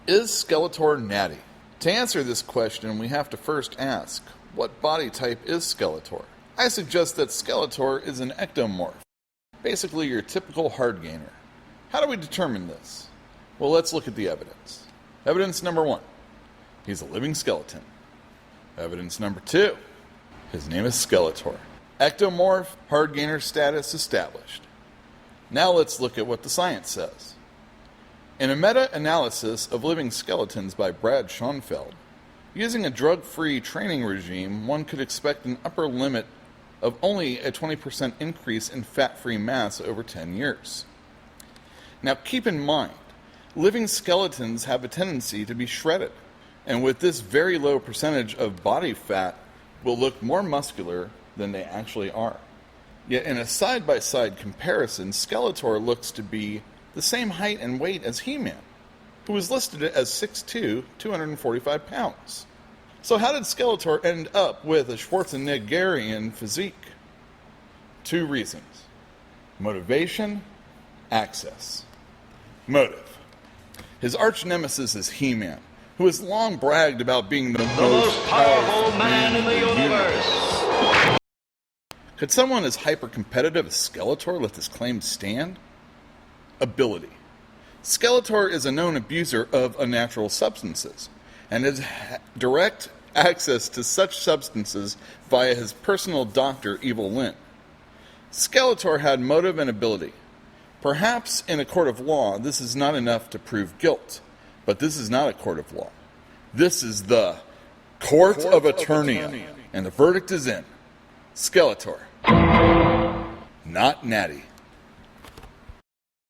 Is Skeletor natty? To answer this question, we have to first ask, what body type is Skeletor? I suggest that Skeletor is an ectomorph, basically your typical hard gainer. How do we determine this? Well, let's look at the evidence. Evidence number 1, he's a living skeleton. Evidence number 2, his name is Skeletor. Ectomorph, hard gainer status established. Now let's look at what the science says. In a meta-analysis of living skeletons by Brad Schoenfeld, using a drug-free training regime, one could expect an upper limit of only a 20% increase in fat-free mass over 10 years. Now keep in mind, living skeletons have a tendency to be shredded, and with this very low percentage of body fat, will look more muscular than they actually are. Yet in a side-by-side comparison, Skeletor looks to be the same height and weight as He-Man, who was listed as 6'2", 245 pounds. So how did Skeletor end up with a Schwarzeneggerian physique? 2 reasons. Motivation, access. Motive. His arch-nemesis is He-Man, who has long bragged about being the most powerful man in the universe. Could someone as hyper-competitive as Skeletor let this claim stand? Ability. Skeletor is a known abuser of unnatural substances, and has direct access to such substances via his personal doctor, Evil-lyn. Skeletor had motive and ability. Perhaps in a court of law, this is not enough to prove guilt, but this is not a court of law. This is the Court of Eternia, and the verdict is in. Skeletor. Not natty.